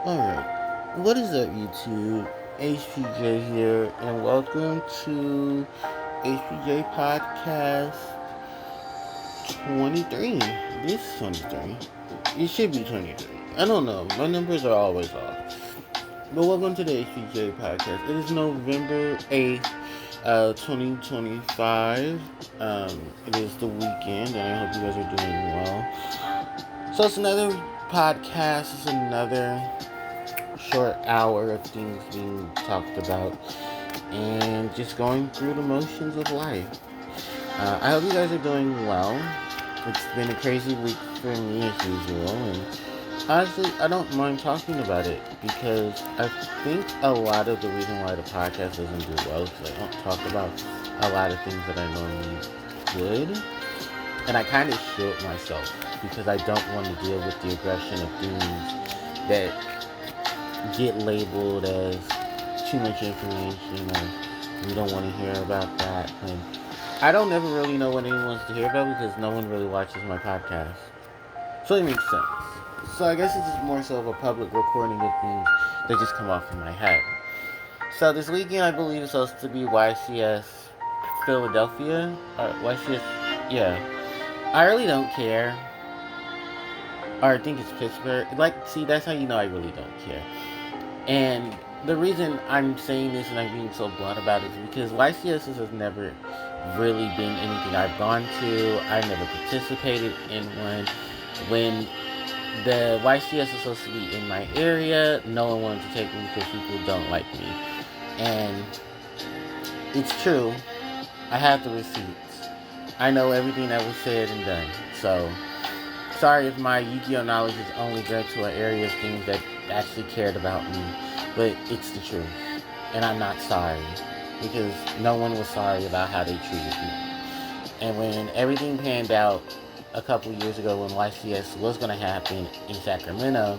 Alright, what is up, YouTube? HPJ here, and welcome to HPJ Podcast 23. This is 23. It should be 23. I don't know. My numbers are always off. But welcome to the HPJ Podcast. It is November 8th, 2025. It is the weekend, and I hope you guys are doing well. So it's another podcast. It's another short hour of things being talked about and just going through the motions of life. I hope you guys are doing well. It's been a crazy week for me as usual, and honestly, I don't mind talking about it because I think a lot of the reason why the podcast doesn't do well is because I don't talk about a lot of things that I normally would, and I kind of shield myself because I don't want to deal with the aggression of things that get labeled as too much information or we don't want to hear about that. And I don't ever really know what anyone wants to hear about because no one really watches my podcast. So it makes sense. So I guess it's just more so of a public recording of things that just come off in my head. So this weekend I believe is supposed to be YCS Philadelphia. Or YCS, yeah. I really don't care. Or I think it's Pittsburgh. See, that's how you know I really don't care. And the reason I'm saying this and I'm being so blunt about it is because YCS has never really been anything I've gone to. I never participated in one. When the YCS is supposed to be in my area, no one wanted to take me because people don't like me. And it's true. I have the receipts. I know everything that was said and done. So, sorry if my Yu-Gi-Oh knowledge is only geared to an area of things that actually cared about me, but it's the truth, and I'm not sorry, because no one was sorry about how they treated me. And when everything panned out a couple years ago when YCS was going to happen in Sacramento,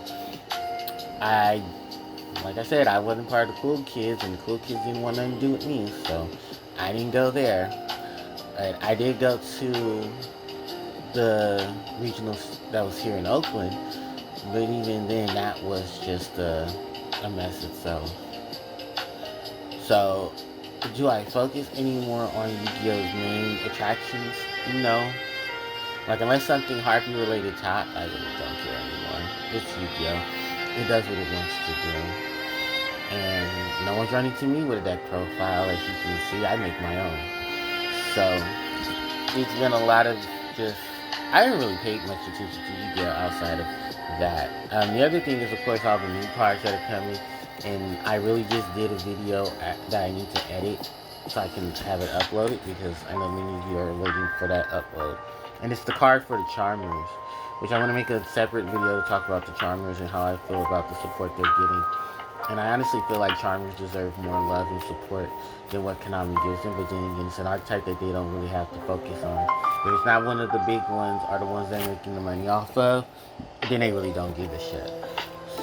like I said, I wasn't part of the cool kids, and the cool kids didn't want nothing to do with me, so I didn't go there. And I did go to the regional that was here in Oakland, but even then that was just a mess itself. So, do I focus anymore on Yu-Gi-Oh's main attractions? No. Like, unless something Harpie related top, I really don't care anymore. It's Yu-Gi-Oh! It does what it wants to do. And no one's running to me with a deck profile, as you can see. I make my own. So, it's been a lot of just... I didn't really pay much attention to Yu-Gi-Oh! Outside of that. The other thing is, of course, all the new cards that are coming. And I really just did a video that I need to edit so I can have it uploaded because I know many of you are waiting for that upload. And it's the card for the Charmers, which I want to make a separate video to talk about the Charmers and how I feel about the support they're getting. And I honestly feel like Charmers deserve more love and support than what Konami gives them. But then again, it's an archetype that they don't really have to focus on. If it's not one of the big ones or the ones they're making the money off of, then they really don't give a shit.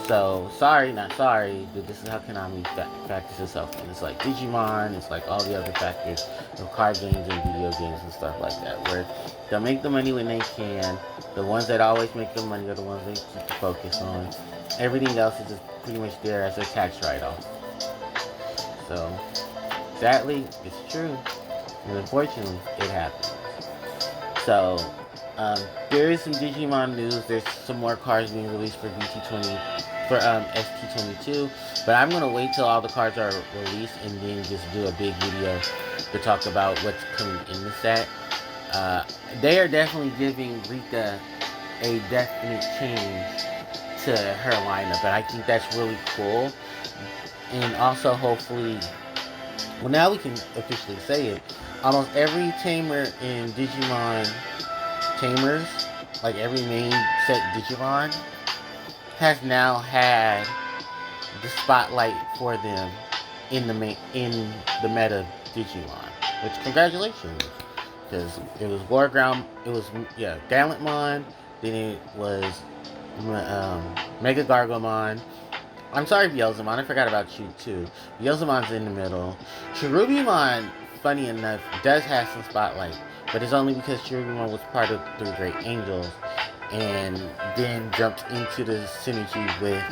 So, sorry, not sorry, but this is how Konami factors itself in. It's like Digimon, it's like all the other factors of card games and video games and stuff like that, where they'll make the money when they can. The ones that always make the money are the ones they keep the focus on. Everything else is just pretty much there as a tax write-off. So, sadly, it's true. And unfortunately, it happens. So, there is some Digimon news. There's some more cards being released for ST22, but I'm gonna wait till all the cards are released and then just do a big video to talk about what's coming in the set. They are definitely giving Rika a definite change to her lineup, and I think that's really cool. And also, hopefully, well, now we can officially say it. Almost every tamer in Digimon Tamers, like every main set Digimon, has now had the spotlight for them in the meta Digimon. Which, congratulations, because it was Gallantmon, then it was Mega Gargomon. I'm sorry, Beelzemon, I forgot about you too. Beelzemon's in the middle. Cherubimon, funny enough, does have some spotlight, but it's only because Cherubimon was part of Three Great Angels and then jumped into the synergy with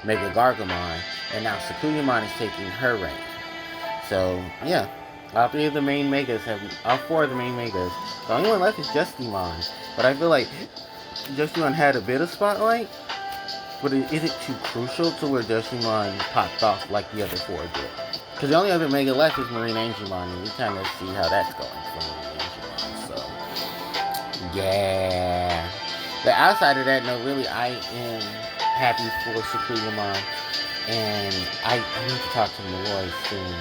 Mega Gargamon, and now Sakuyamon is taking her reign. So, yeah. All four of the main Megas. The only one left is Justimon. But I feel like Justimon had a bit of spotlight, but is it too crucial to where Justimon popped off like the other four did? Because the only other Mega left is Marine Angemon, and we kind of see how that's going for Marine Angemon. So, yeah. But outside of that, no, really, I am happy for Sakuyamon. And I need to talk to Malloy soon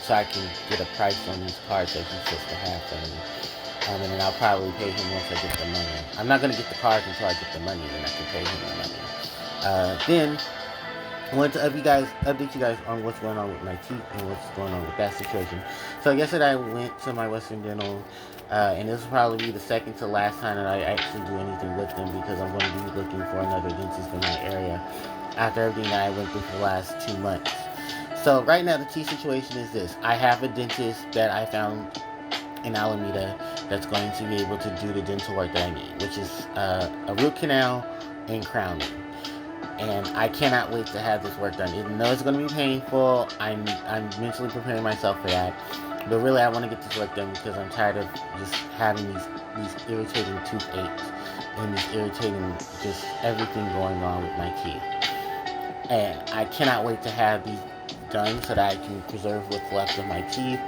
so I can get a price on these cards that he's supposed to have for me. And then I'll probably pay him once I get the money. I'm not going to get the cards until I get the money, and I can pay him the money. Then, I wanted to update you guys on what's going on with my teeth and what's going on with that situation. So yesterday I went to my Western Dental, and this will probably be the second to last time that I actually do anything with them, because I'm going to be looking for another dentist in my area after everything that I went through for the last 2 months. So right now the teeth situation is this. I have a dentist that I found in Alameda that's going to be able to do the dental work that I need, which is a root canal and crowning. And I cannot wait to have this work done. Even though it's going to be painful, I'm mentally preparing myself for that. But really, I want to get this work done because I'm tired of just having these irritating toothaches and these irritating just everything going on with my teeth. And I cannot wait to have these done so that I can preserve what's left of my teeth.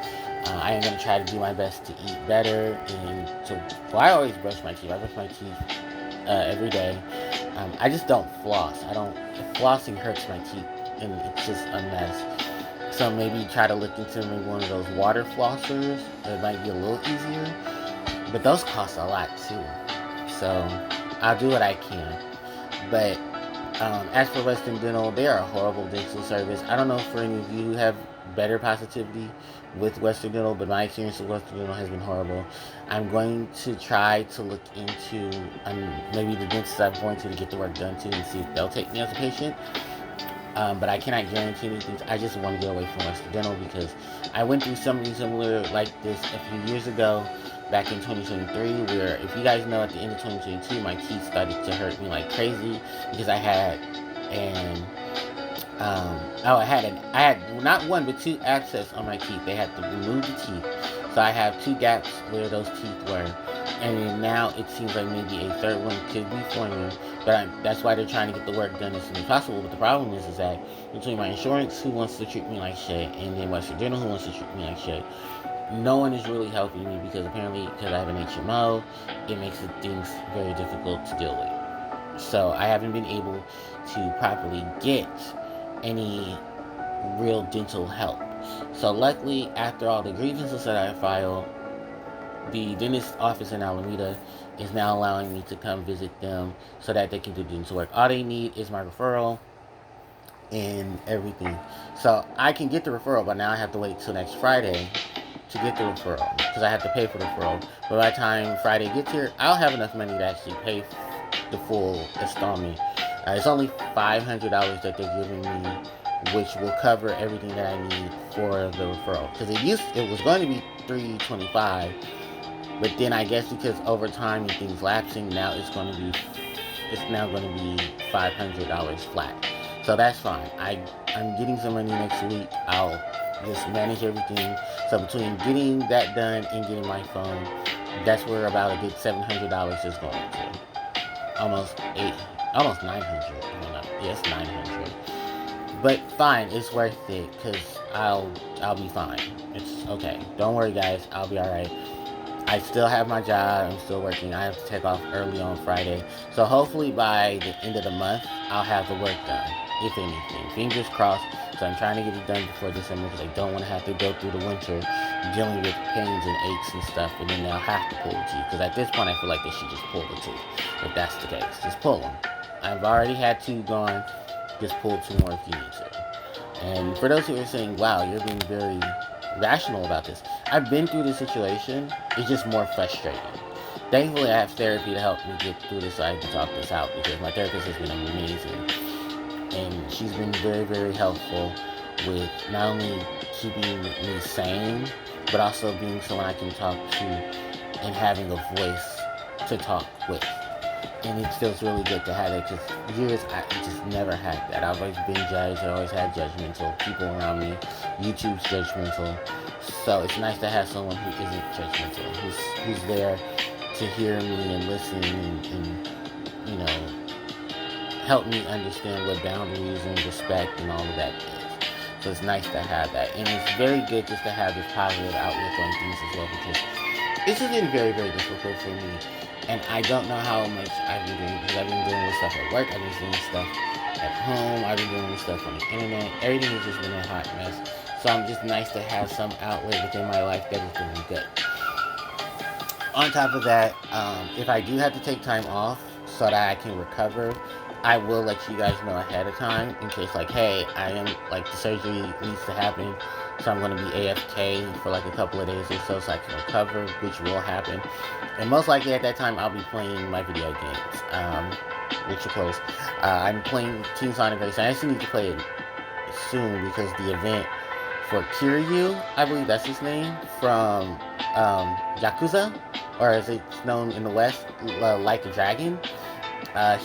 I am going to try to do my best to eat better. I always brush my teeth. I brush my teeth every day. I just don't floss. Flossing hurts my teeth, and it's just a mess. So maybe try to look into maybe one of those water flossers. It might be a little easier. But those cost a lot too. So I'll do what I can. But as for Western Dental, they are a horrible dental service. I don't know if for any of you who have better positivity with Western Dental, but my experience with Western Dental has been horrible. I'm going to try to look into maybe the dentist I'm going to get the work done to and see if they'll take me as a patient. But I cannot guarantee anything. I just want to get away from Western Dental because I went through something similar like this a few years ago, back in 2023, where, if you guys know, at the end of 2022, my teeth started to hurt me like crazy because I had I had not one but two abscess on my teeth. They had to remove the teeth, so I have two gaps where those teeth were, and now it seems like maybe a third one could be forming. But that's why they're trying to get the work done as soon as possible. But the problem is that between my insurance, who wants to treat me like shit, and then Western Dental, who wants to treat me like shit, no one is really helping me because apparently, because I have an HMO, it makes things very difficult to deal with. So I haven't been able to properly get any real dental help. So luckily, after all the grievances that I filed, the dentist office in Alameda is now allowing me to come visit them so that they can do dental work. All they need is my referral and everything. So I can get the referral, but now I have to wait till next Friday to get the referral because I have to pay for the referral. But by the time Friday gets here, I'll have enough money to actually pay the full installment. It's only $500 that they're giving me, which will cover everything that I need for the referral. Because it was going to be $325, but then I guess because over time and things lapsing, now it's now going to be $500 flat. So that's fine. I'm getting some money next week. I'll just manage everything. So between getting that done and getting my phone, that's where about a good $700 is going to. Almost 900. Yes, 900. But fine, it's worth it because I'll be fine. It's okay. Don't worry, guys. I'll be alright. I still have my job. I'm still working. I have to take off early on Friday. So hopefully by the end of the month, I'll have the work done, if anything. Fingers crossed. So I'm trying to get it done before December because I don't want to have to go through the winter dealing with pains and aches and stuff, and then they'll have to pull the teeth. Because at this point, I feel like they should just pull the tooth. If that's the case, just pull them. I've already had two gone. Just pull two more if you need to. And for those who are saying, wow, you're being very rational about this, I've been through this situation. It's just more frustrating. Thankfully, I have therapy to help me get through this so I can talk this out because my therapist has been amazing. And she's been very, very helpful with not only keeping me sane, but also being someone I can talk to and having a voice to talk with. and it feels really good to have it. Just years, I just never had that. I've always been judged. I always had judgmental people around me. YouTube's judgmental. So it's nice to have someone who isn't judgmental, who's there to hear me and listen and you know, help me understand what boundaries and respect and all of that is. So it's nice to have that. And it's very good just to have this positive outlook on things as well, because this has been very, very difficult for me. And I don't know how much I've been doing, because I've been dealing with stuff at work, I've been doing stuff at home, I've been dealing with stuff on the internet. Everything has just been a hot mess. So I'm just nice to have some outlet within my life that is doing good. On top of that, if I do have to take time off so that I can recover, I will let you guys know ahead of time in case, like, hey, I am, like, the surgery needs to happen, so I'm going to be AFK for, like, a couple of days or so I can recover, which will happen. And most likely at that time, I'll be playing my video games, which are close. I'm playing Team Sonic Racing. I actually need to play it soon because the event for Kiryu, I believe that's his name, from Yakuza, or as it's known in the West, Like a Dragon.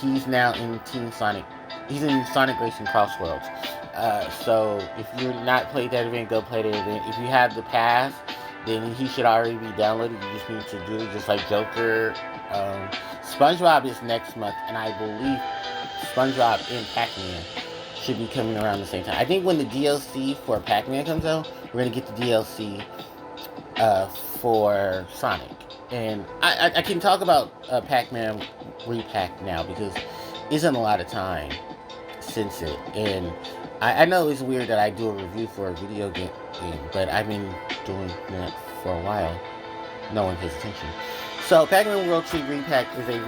He's now in Team Sonic. He's in Sonic Racing Crossworlds. So if you're not played that event, go play the event. If you have the pass, then he should already be downloaded. You just need to do it just like Joker. SpongeBob is next month, and I believe SpongeBob and Pac-Man should be coming around the same time. I think when the DLC for Pac-Man comes out, we're going to get the DLC for Sonic. And I can talk about Pac-Man Repack now because it isn't a lot of time since it. And I know it's weird that I do a review for a video game, but I've been doing that for a while. No one pays attention. So Pac-Man World 2 Repack is a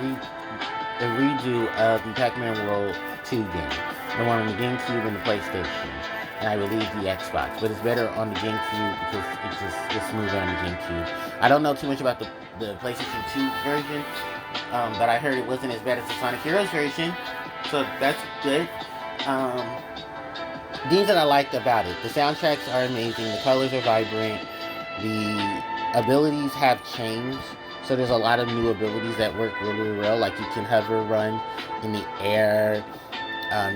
redo of the Pac-Man World 2 game. The one on the GameCube and the PlayStation. And I believe the Xbox. But it's better on the GameCube because it's smoother on the GameCube. I don't know too much about the PlayStation 2 version. But I heard it wasn't as bad as the Sonic Heroes version. So that's good. Things that I liked about it. The soundtracks are amazing. The colors are vibrant. The abilities have changed. So there's a lot of new abilities that work really, really well. Like you can hover, run in the air.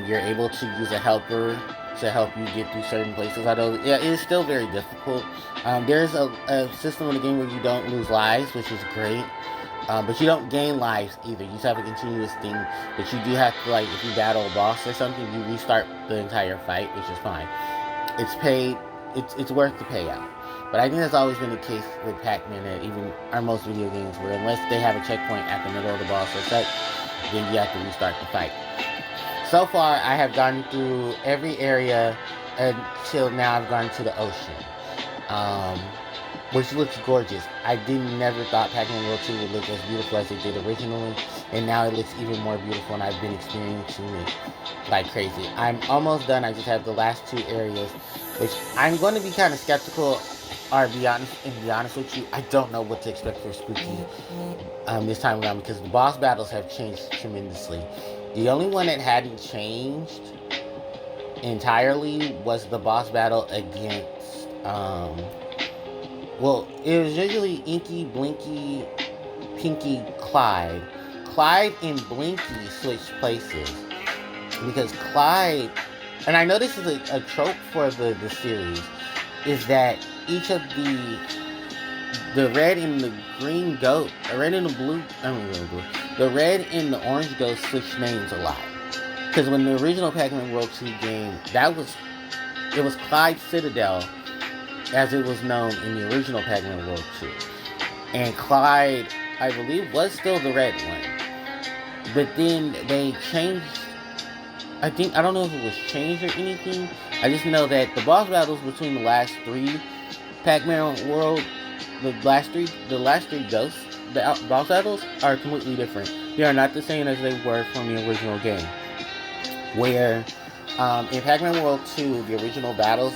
You're able to use a helper to help you get through certain places. Although, yeah, it is still very difficult. There's a system in the game where you don't lose lives, which is great. But you don't gain lives either. You just have a continuous thing. But you do have to, like, if you battle a boss or something, you restart the entire fight, which is fine. It's paid. It's worth the payout. But I think that's always been the case with Pac-Man, that even our most video games, where unless they have a checkpoint at the middle of the boss or such, then you have to restart the fight. So far, I have gone through every area until now. I've gone to the ocean, which looks gorgeous. I never thought Pac-Man World 2 would look as beautiful as it did originally, and now it looks even more beautiful, and I've been experiencing it like crazy. I'm almost done. I just have the last two areas, which I'm going to be kind of skeptical, or be honest with you, I don't know what to expect for Spooky this time around, because the boss battles have changed tremendously. The only one that hadn't changed entirely was the boss battle against, well, it was usually Inky, Blinky, Pinky, Clyde. Clyde and Blinky switched places, because Clyde, and I know this is a trope for the series, is that each of the red and the green goat, the red and the blue, the red and the orange goat switch names a lot. Because when the original Pac-Man World 2 game, it was Clyde Citadel, as it was known in the original Pac-Man World 2. And Clyde, I believe, was still the red one. But then they changed, I don't know if it was changed or anything. I just know that the boss battles between the last three Pac-Man World, the last three ghosts, the boss battles are completely different. They are not the same as they were from the original game. Where in Pac-Man World 2, the original battles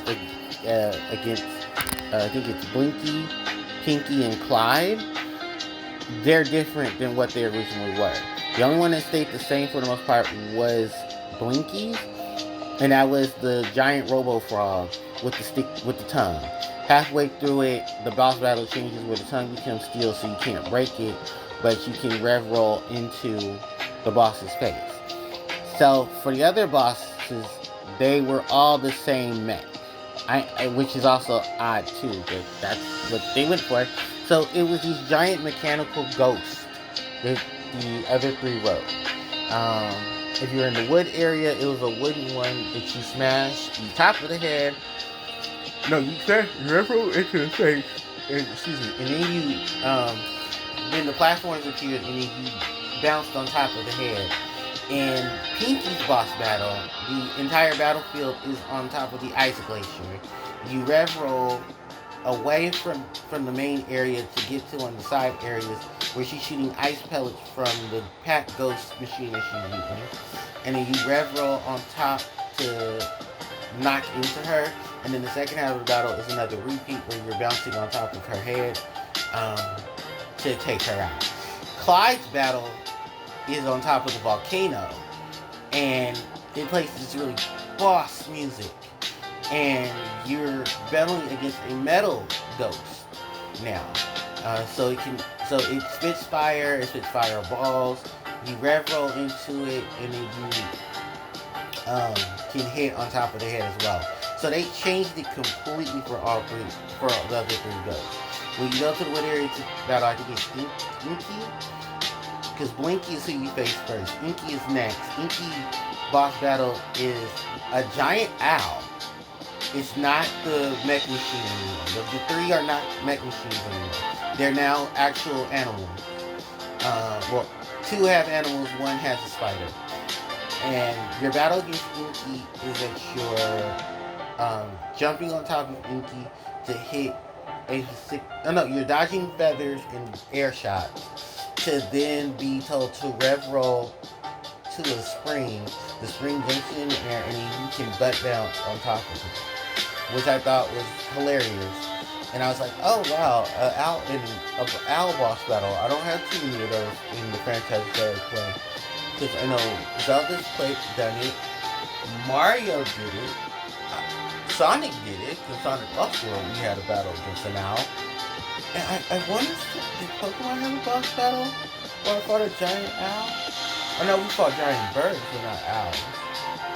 against, I think it's Blinky, Pinky, and Clyde, they're different than what they originally were. The only one that stayed the same for the most part was Blinky's, and that was the giant Robo Frog with the tongue. Halfway through it, the boss battle changes where the tongue becomes steel, so you can't break it, but you can rev roll into the boss's face. So for the other bosses, they were all the same mech. Which is also odd too, but that's what they went for. So it was these giant mechanical ghosts that the other three wrote. If you're in the wood area, it was a wooden one that you smash the top of the head. No, you smash referral into the face. Excuse me. And then the platforms appeared, and then you bounced on top of the head. In Pinky's boss battle, the entire battlefield is on top of the ice glacier. You rev roll away from the main area to get to one of the side areas where she's shooting ice pellets from the Pack Ghost machine that she's using. And then you rev roll on top to knock into her. And then the second half of the battle is another repeat where you're bouncing on top of her head to take her out. Clyde's battle is on top of the volcano, and it plays this really boss music, and you're battling against a metal ghost now. So it spits fireballs. You rev roll into it, and then you can hit on top of the head as well. So they changed it completely for the other three ghosts. When you go to the wood area to battle, I think it's Inky. Because Blinky is who you face first. Inky is next. Inky boss battle is a giant owl. It's not the mech machine anymore. The three are not mech machines anymore. They're now actual animals. Well, two have animals, one has a spider. And your battle against Inky is that you're jumping on top of Inky to hit you're dodging feathers and air shots to then be told to rev roll to a spring. The spring jumps in the air and you can butt bounce on top of it, which I thought was hilarious. And I was like, oh wow, owl boss battle. I don't have too many of those in the franchise that I play. Because I know Zelda's done it, Mario did it, Sonic did it, because Sonic Lost World we had a battle against an owl. And I wonder, did Pokemon have a boss battle where I fought a giant owl? Oh no, we fought giant birds, but not owls.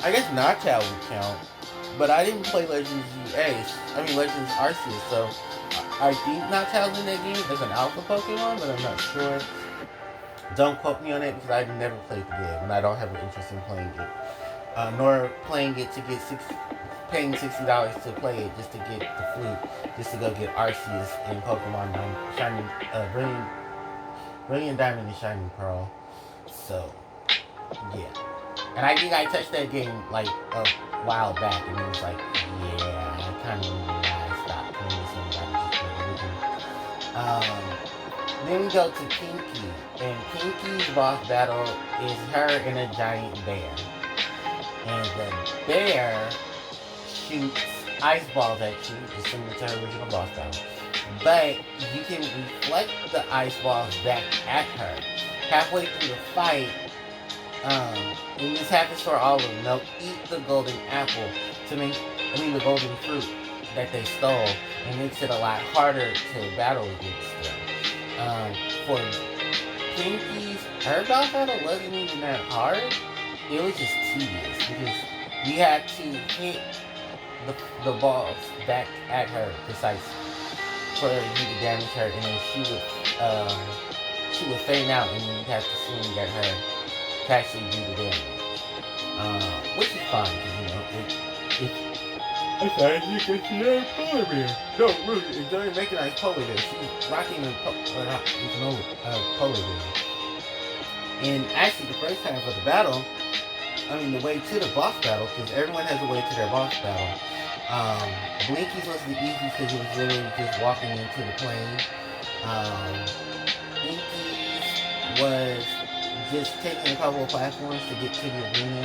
I guess Noctowl would count, but I didn't play Legends Legends Arceus, so I think Noctowl's in that game as an alpha Pokemon, but I'm not sure. Don't quote me on it because I've never played the game and I don't have an interest in playing it. Nor playing it to get paying $60 to play it just to get the flute, just to go get Arceus in Pokemon Shining, Brilliant Diamond and Shining Pearl. So, yeah. And I think I touched that game like a while back and it was like, yeah, I kind of remember why I stopped playing somebody. Then we go to Pinky, and Pinky's boss battle is her and a giant bear. And the bear shoots ice balls at you, just similar to her original boss battle. But you can reflect the ice balls back at her. Halfway through the fight, and this happens for all of them, they'll eat the golden apple the golden fruit that they stole, and makes it a lot harder to battle against them. For Pinky's, her boss battle wasn't even that hard. It was just tedious because you had to hit the balls back at her precisely for you to damage her, and then she would faint out, and then you'd have to swing at her to actually do the damage. Which is fine because I'm sorry, you can see a polar bear. No, really, it's not making a polar bear. She's rocking a polar bear. And actually, the first time for the battle, the way to the boss battle, because everyone has a way to their boss battle. Blinky's was the easiest because it was literally just walking into the plane. Inky's was just taking a couple of platforms to get to the arena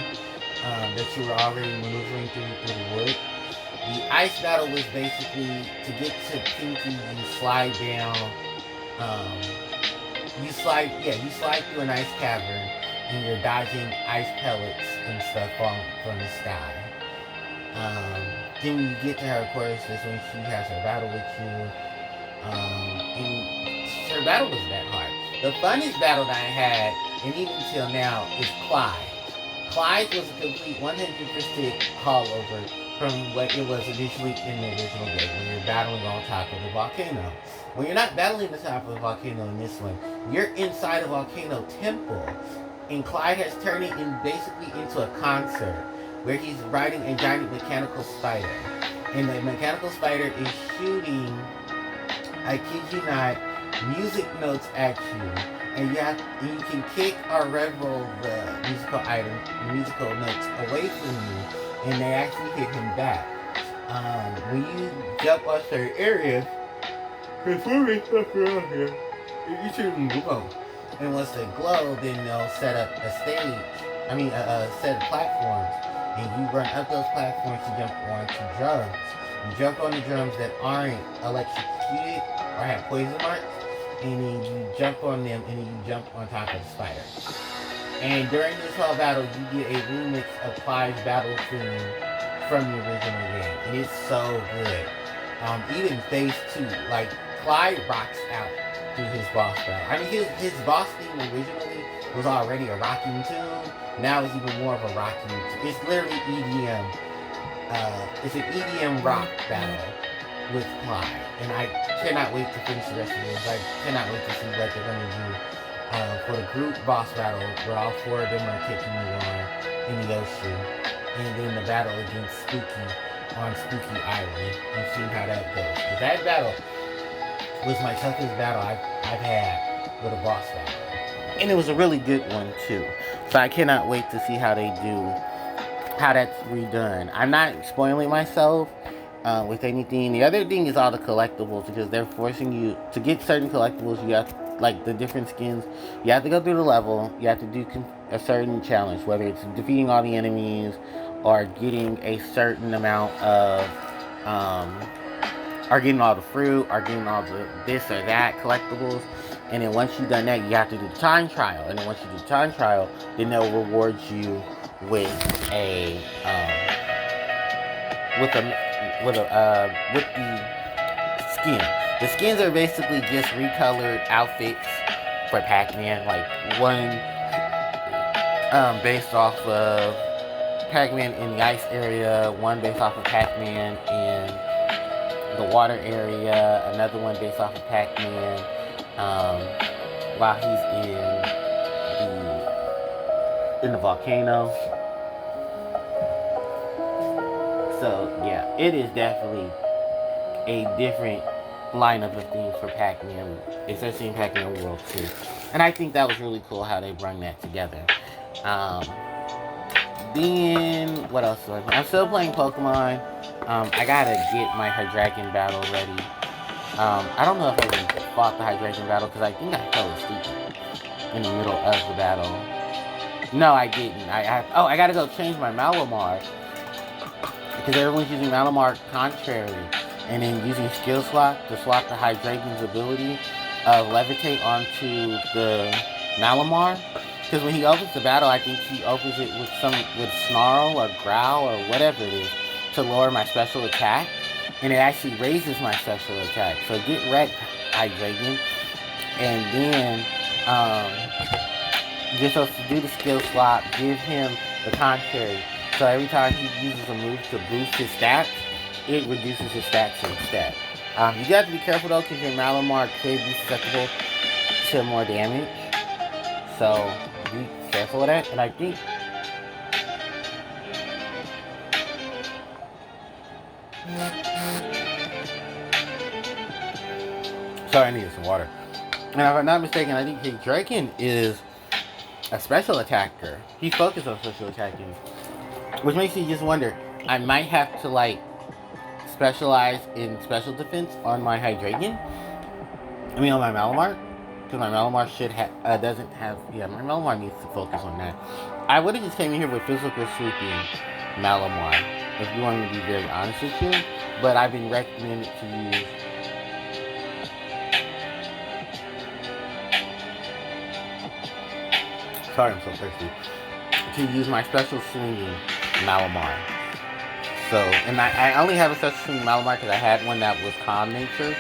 that you were already maneuvering through the wood. The ice battle was basically to get to Pinky, you slide down. You slide through an ice cavern, and you're dodging ice pellets and stuff from the sky. Then when you get to her, of course, that's when she has her battle with you. And her battle wasn't that hard. The funnest battle that I had, and even till now, is Clyde. Clyde was a complete 100% holdover from what it was initially in the original game, when you're battling on top of the volcano. When you're not battling the top of the volcano in this one, you're inside a volcano temple, and Clyde has turned it basically into a concert, where he's riding a giant mechanical spider. And the mechanical spider is shooting, I kid you not, music notes at you. And you can kick or revel the musical notes away from you, and they actually hit him back. When you jump on certain areas, performing stuff around here, you should glow. And once they glow, then they'll set up a set of platforms. And you run up those platforms to jump onto drums. You jump on the drums that aren't electrocuted or have poison marks, and then you jump on them, and then you jump on top of the spider. And during this whole battle, you get a remix of Clyde's battle theme from the original game. And it's so good. Even phase 2, like, Clyde rocks out through his boss battle. I mean, his boss theme originally was already a rocking tune. Now it's even more of a rocking tune. It's literally EDM. It's an EDM rock battle with Clyde. And I cannot wait to finish the rest of this. I cannot wait to see what they're going to do for the group boss battle, where all 4 of them are kicking you on in the ocean. And then the battle against Spooky on Spooky Island, and see how that goes. Because that battle was my toughest battle I've had with a boss battle. And it was a really good one too. So I cannot wait to see how that's redone. I'm not spoiling myself with anything. The other thing is all the collectibles, because they're forcing you to get certain collectibles. You have like the different skins. You have to go through the level. You have to do a certain challenge, whether it's defeating all the enemies or getting a certain amount of or getting all the fruit, or getting all the this or that collectibles. And then once you've done that, you have to do the time trial. And then once you do the time trial, then they'll reward you with the skin. The skins are basically just recolored outfits for Pac-Man. Like one based off of Pac-Man in the ice area, one based off of Pac-Man in the water area, another one based off of Pac-Man while he's in the volcano. So yeah, it is definitely a different lineup of things for Pac-Man, especially in Pac-Man World 2. And I think that was really cool how they brought that together. Then what else? I'm still playing Pokemon. I gotta get my Hydreigon battle ready. I don't know if I even fought the Hydreigon battle, because I think I fell asleep in the middle of the battle. No, I didn't. I gotta go change my Malamar, because everyone's using Malamar contrary, and then using skill slot to swap the Hydreigon's ability of levitate onto the Malamar. Because when he opens the battle, I think he opens it with Snarl or Growl or whatever it is to lower my special attack. And it actually raises my special attack. So get wrecked, Hydreigon. And then, you're supposed to do the skill swap, give him the contrary. So every time he uses a move to boost his stats, it reduces his stats instead. You got to be careful though, because your Malamar could be susceptible to more damage. So be careful of that. And I think sorry, I needed some water. And if I'm not mistaken, I think Hydreigon is a special attacker. He's focused on special attacking, which makes you just wonder, I might have to like specialize in special defense on my Hydreigon. I mean on my Malamar. Because my Malamar doesn't have, my Malamar needs to focus on that. I would have just came in here with physical sweeping Malamar, if you want me to be very honest with you. But I've been recommended to use sorry, I'm so thirsty. To use my special swinging Malamar. So, and I only have a special swinging Malamar because I had one that was calm nature.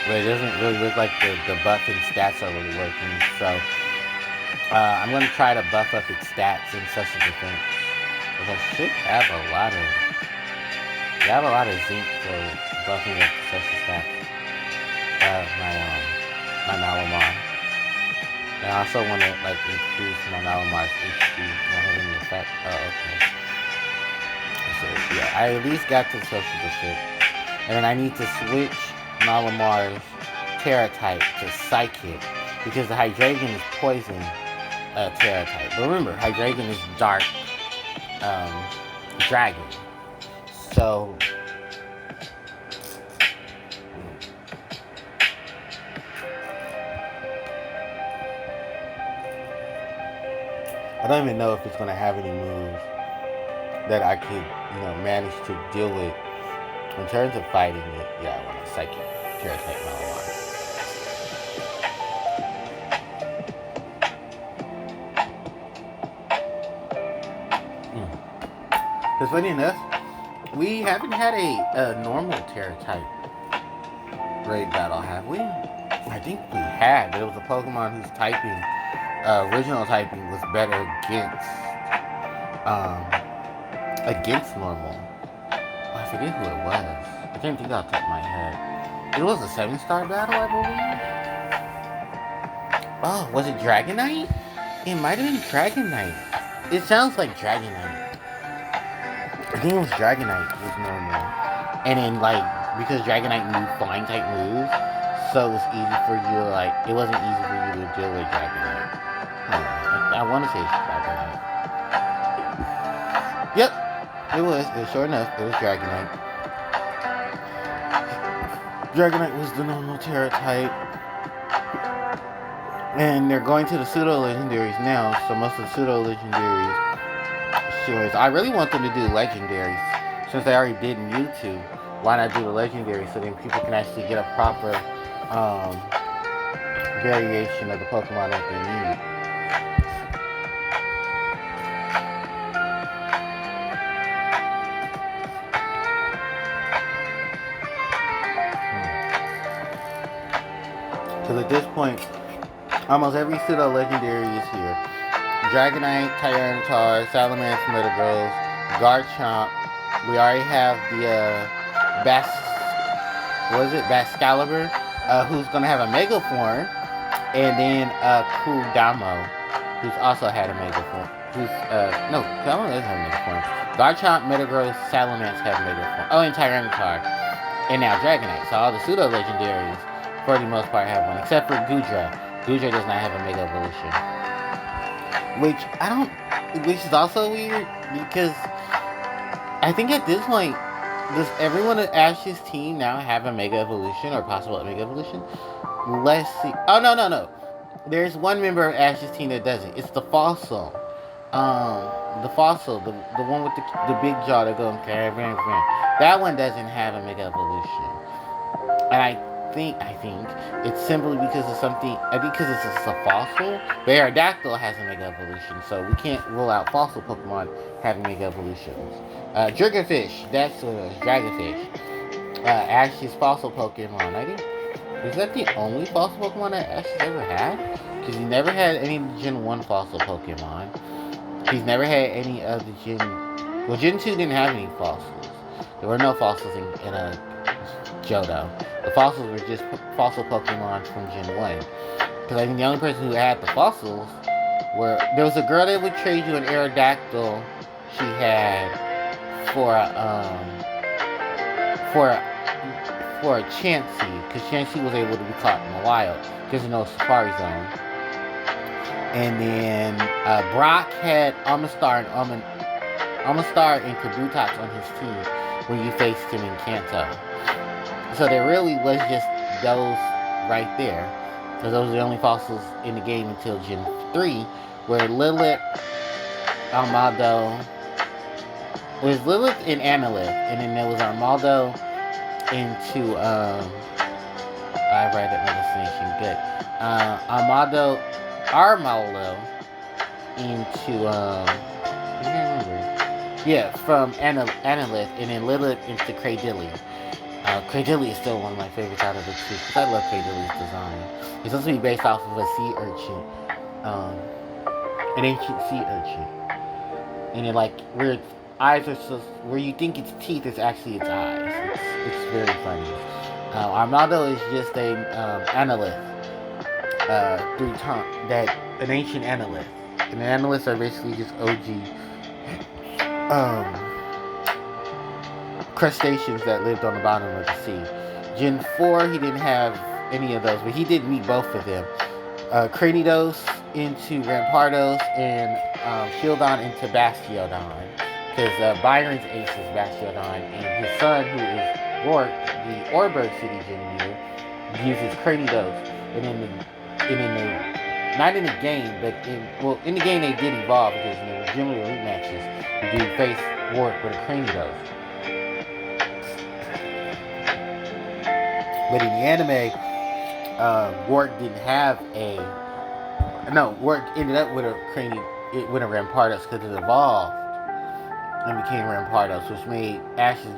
but it doesn't really look like the buff and stats are really working. So I'm gonna try to buff up its stats in such a defense. Because I should have a lot of zinc for buffing up such a stats. My Malamar. And I also want to like increase my Malamar's HP. Won't have any effect. Oh, okay. So yeah, I at least got to social defense. And then I need to switch Malamar's Terra type to Psychic because the Hydreigon is poison Terra type. But remember, Hydreigon is dark dragon. So I don't even know if it's gonna have any moves that I could, manage to deal with. In terms of fighting it, yeah, I want a Psychic Terra type Malamar. Because funny enough, we haven't had a normal Terra type raid battle, have we? I think we had, but it was a Pokemon whose typing, original typing, was better against normal. I forget who it was. I can't think off the top of my head. It was a 7-star battle, I believe. Oh, was it Dragonite? It might have been Dragonite. It sounds like Dragonite. I think it was Dragonite was normal. And then, because Dragonite knew flying type moves, so it was easy for you to, it wasn't easy for you to deal with Dragonite. I want to say it's Dragonite. Yep, it was. Sure enough, it was Dragonite. Dragonite was the normal Terra type. And they're going to the pseudo-legendaries now, so most of the pseudo-legendaries, I really want them to do legendaries. Since they already did Mewtwo, why not do the legendaries so then people can actually get a proper variation of the Pokemon that they need. Because at this point, almost every pseudo-legendary is here. Dragonite, Tyranitar, Salamence, Metagross, Garchomp. We already have the Bascalibur, who's going to have a Mega Form. And then Kudamo, who's also had a Mega Form. Kudamo doesn't have a Mega Form. Garchomp, Metagross, Salamence have Mega Form. Oh, and Tyranitar. And now Dragonite. So all the pseudo-legendaries, for the most part, have one. Except for Goodra. Goodra does not have a Mega Evolution. Which is also weird, because I think at this point, does everyone at Ash's team now have a Mega Evolution or possible Mega Evolution? Let's see. Oh, no. There's one member of Ash's team that doesn't. It's the Fossil. The Fossil, the one with the big jaw that goes, that one doesn't have a Mega Evolution. And I think it's simply because of something. I think because it's a fossil. But Aerodactyl has a Mega Evolution, so we can't rule out fossil Pokemon having Mega Evolutions. Triggerfish, that's what it is. Dragonfish. Ash's fossil Pokemon. I think is that the only fossil Pokemon that Ash has ever had? Because he never had any Gen 1 fossil Pokemon. He's never had any of the Gen. Well, Gen 2 didn't have any fossils. There were no fossils in Johto. The fossils were just fossil Pokemon from Gen 1. Because I think the only person who had the fossils there was a girl that would trade you an Aerodactyl she had for a Chansey, because Chansey was able to be caught in the wild because there's no Safari Zone. And then Brock had Amistar and Kabutops on his team when you faced him in Kanto. So there really was just those right there. Because those are the only fossils in the game until Gen 3, where Lilith, Armaldo, it was Lilith and Analyth, and then there was Armaldo into, I read that destination, good. Armaldo into, I can't remember. Yeah, from Analyth, and then Lilith into Cradilly. Cradilly is still one of my favorites out of the two because I love Cradilly's design. It's supposed to be based off of a sea urchin, an ancient sea urchin, and it like where its eyes are so where you think its teeth is actually its eyes. It's very funny. Armado is just a analyth, an ancient analyth, and the analyths are basically just OG crustaceans that lived on the bottom of the sea. Gen 4, he didn't have any of those, but he did meet both of them. Cranidos into Rampardos, and Shieldon into Bastiodon. Because Byron's ace is Bastiodon, and his son, who is Rourke, the Orberg City Gym leader, uses Cranidos. And in the not in the game, but in the game they did evolve because in the gym leader rematches, the dude faced Rourke with a Cranidos. But in the anime, Rourke didn't have Rourke ended up with a Rampardos because it evolved and became Rampardos, which made Ash's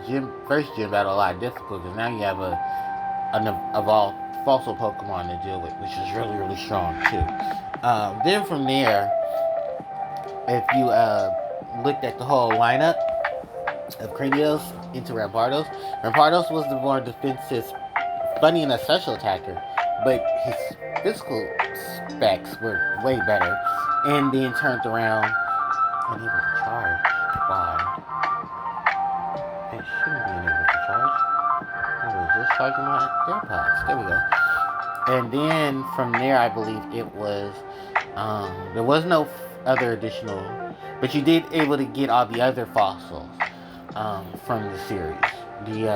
first gym battle a lot difficult because now you have an evolved fossil Pokemon to deal with, which is really, really strong too. Then from there, if you looked at the whole lineup of Cranidos into Rampardos, Rampardos was the more defensive, funny enough special attacker, but his physical specs were way better, and then turned around and he was charged. Why? It shouldn't be enabled to charge. I was just charging my AirPods. There we go. And then from there, I believe it was there was no other additional, but you did able to get all the other fossils from the series, the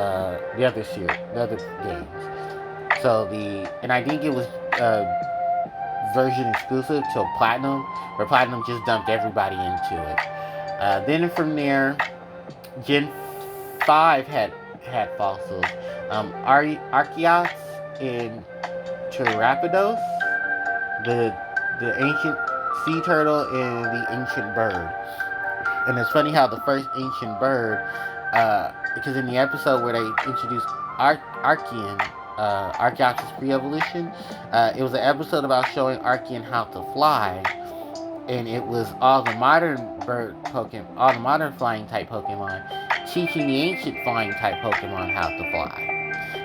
other games. So and I think it was version exclusive till Platinum, where Platinum just dumped everybody into it. Then from there, Gen 5 had fossils. Archeops and Pteropodos, the ancient sea turtle and the ancient bird. And it's funny how the first ancient bird, because in the episode where they introduced Archeops' pre-evolution, it was an episode about showing Archean how to fly, and it was all the modern all the modern flying type Pokemon teaching the ancient flying type Pokemon how to fly.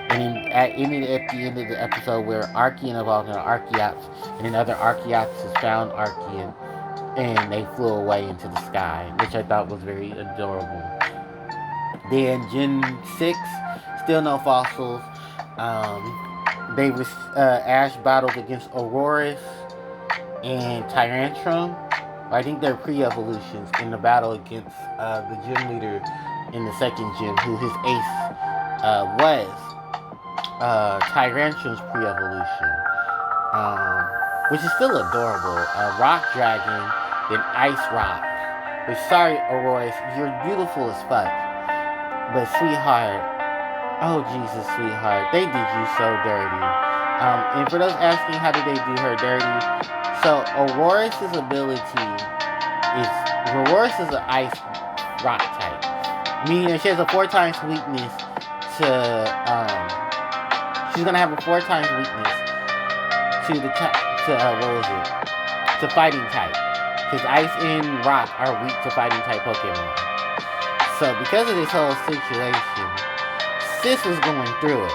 And at the end of the episode where Archean evolved into Archeops, and then other Archeops found Archean, and they flew away into the sky, which I thought was very adorable. Then Gen 6, still no fossils. Ash battled against Aurorus and Tyrantrum. I think they're pre-evolutions in the battle against the gym leader in the second gym, who his ace was Tyrantrum's pre-evolution, which is still adorable. Rock Dragon, then Ice Rock. But sorry, Aurorus, you're beautiful as fuck, but sweetheart, oh Jesus, sweetheart, they did you so dirty. And for those asking how did they do her dirty, so Aurorus' ability is an ice rock type, meaning that she has a 4 times weakness to she's gonna have a 4 times weakness to fighting type, because ice and rock are weak to fighting type Pokemon. So because of this whole situation, Sis was going through it.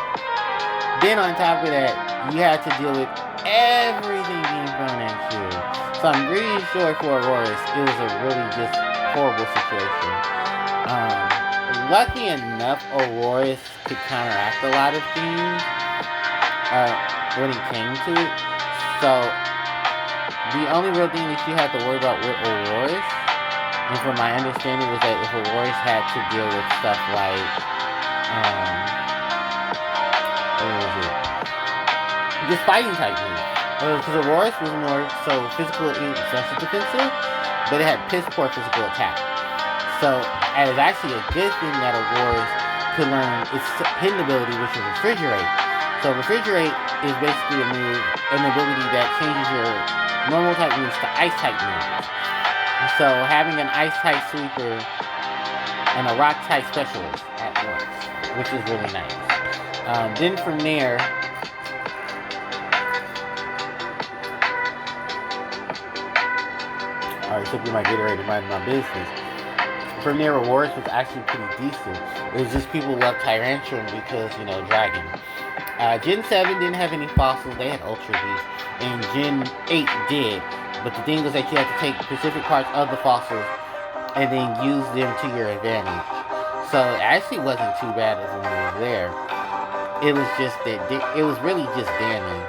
Then on top of that, you had to deal with everything being thrown at you. So I'm really sure for Aurorus, it was a really just horrible situation. Lucky enough, Aurorus could counteract a lot of things when it came to it. So the only real thing that you had to worry about with Aurorus, and from my understanding, was that if Aurorus had to deal with stuff like just fighting type moves. Because Aurorus was more so physical and special defensive, but it had piss poor physical attack. So it is actually a good thing that Aurorus could learn its hidden ability, which is Refrigerate. So Refrigerate is basically an ability that changes your normal type moves to ice type moves. So having an ice type sweeper and a rock type specialist at once, which is really nice. Then from there, alright, sipping my Gatorade and minding my business. From there, rewards was actually pretty decent. It was just people loved Tyrantrum because, dragon. Gen 7 didn't have any fossils, they had Ultra Beast, and Gen 8 did. But the thing was that you had to take specific parts of the fossils and then use them to your advantage. So it actually wasn't too bad as it was there. It was just that it was really just damning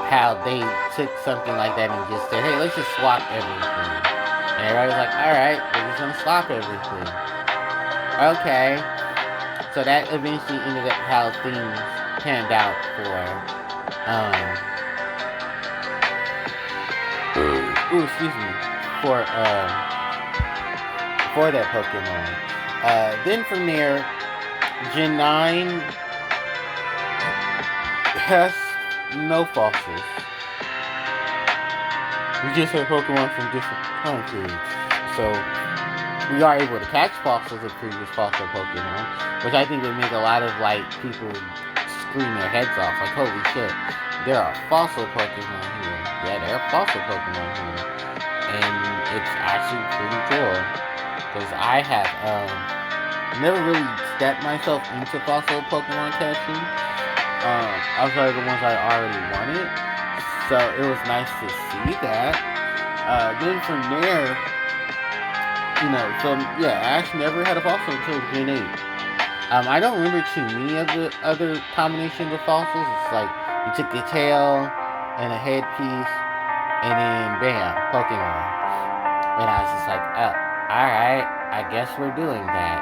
how they took something like that and just said, hey, let's just swap everything. And everybody was like, alright, we're just gonna swap everything. Okay. So that eventually ended up how things panned out for that Pokemon. Then from there, Gen 9 has no fossils. We just have Pokemon from different time periods. So we are able to catch fossils of previous fossil Pokemon, which I think would make a lot of people scream their heads off. Like, holy shit, there are fossil Pokemon here. Yeah, there are fossil Pokemon here. And it's actually pretty cool. Because I have never really stepped myself into fossil Pokemon catching. Outside of the ones I already wanted. So it was nice to see that. Then from there, Ash never had a fossil until Gen 8. I don't remember too many of the other combinations of fossils. It's like you took the tail and a headpiece, and then bam, Pokemon. And I was just like, oh, alright, I guess we're doing that.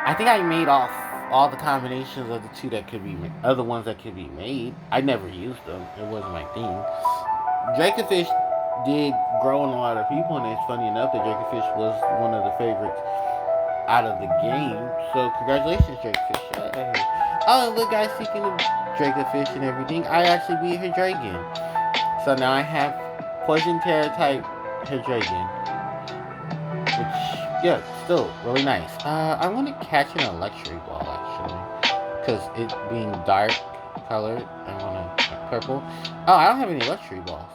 I think I made all the combinations of the two that could be made, other ones that could be made. I never used them. It wasn't my thing. Dracofish did grow on a lot of people, and it's funny enough that Dracofish was one of the favorites out of the game. So congratulations, Dracofish. Hey. Oh, look, guys, speaking of Dracofish and everything, I actually beat Hydreigon. So now I have Poison Terra type Hydreigon, which, yeah, still really nice. I want to catch an electric ball, actually, because it being dark colored, I want to purple. Oh, I don't have any electric balls.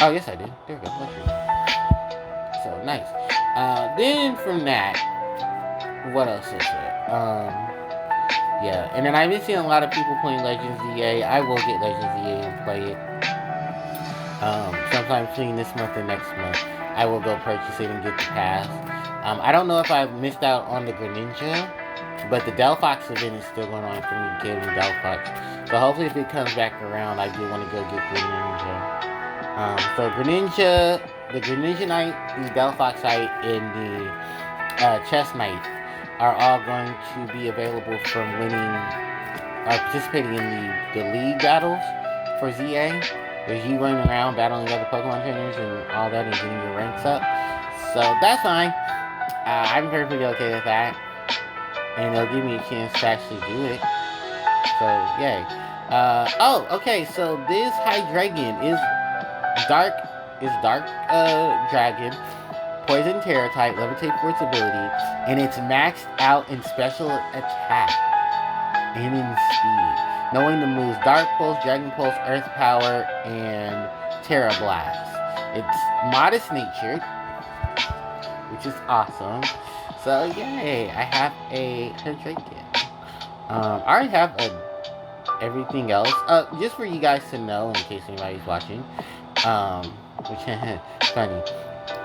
Oh, yes, I do. There we go, electric ball. So nice. Then from that, what else is there? Yeah, and then I've been seeing a lot of people playing Legends EA. I will get Legends EA and play it. Sometime between this month and next month, I will go purchase it and get the pass. I don't know if I missed out on the Greninja, but the Delphox event is still going on for me getting Delphox. So hopefully if it comes back around, I do want to go get Greninja. So Greninja, the Greninja Knight, the Delphox Knight, and the Chess Knight are all going to be available from participating in the league battles for ZA. There's you running around battling other Pokemon trainers and all that and getting your ranks up. So that's fine. I'm perfectly okay with that. And it'll give me a chance to actually do it. So, yay. Okay, so this Hydreigon is dark dragon, poison terra type, levitate for its ability, and it's maxed out in special attack and in speed. Knowing the moves Dark Pulse, Dragon Pulse, Earth Power, and Terra Blast. It's modest natured, which is awesome. So yay, I have a Hydreigon. I already have everything else. Just for you guys to know, in case anybody's watching, which is funny.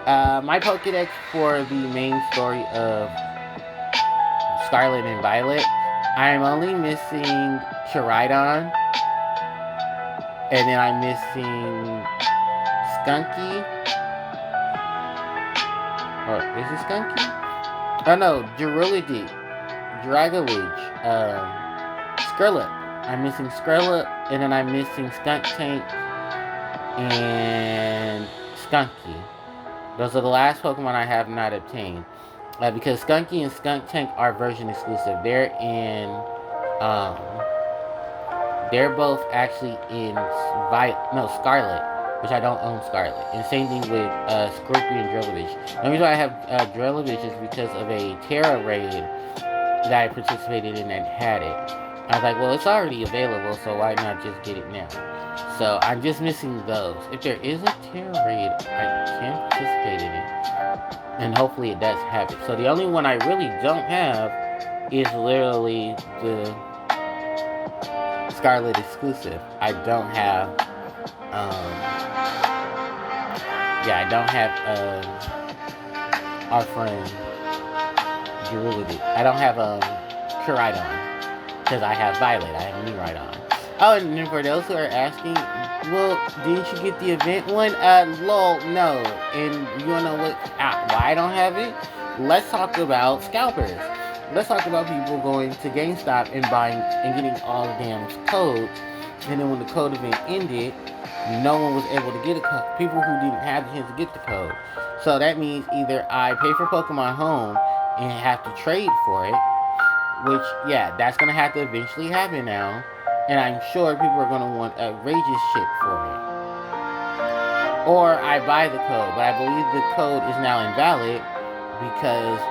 My Pokédex for the main story of Scarlet and Violet, I'm only missing Chiridon, and then I'm missing Skunky. Or is it Skunky? Oh no, Dragolage, Skrillex. I'm missing Skrillex, and then I'm missing Skuntank and Skunky. Those are the last Pokemon I have not obtained. Because Skunky and Skuntank are version exclusive. They're both actually in Scarlet, which I don't own Scarlet. And same thing with Scorpion Drillovich. The reason why I have Drillovich is because of a Terra raid that I participated in that had it. I was like, well, it's already available, so why not just get it now? So I'm just missing those. If there is a tier raid, I can participate in it. And hopefully it does have it. So the only one I really don't have is literally the Scarlet exclusive. I don't have, I don't have, our friend, I don't have, Kuridon. Because I have Violet. I have Miraidon. Oh, and then for those who are asking, well, didn't you get the event one? Lol, no. And you wanna know why I don't have it? Let's talk about scalpers. Let's talk about people going to GameStop and buying and getting all the damn codes. And then when the code event ended, no one was able to get a code. People who didn't have the chance to get the code. So that means either I pay for Pokemon Home and have to trade for it, which, yeah, that's going to have to eventually happen now. And I'm sure people are going to want outrageous shit for it. Or I buy the code, but I believe the code is now invalid because,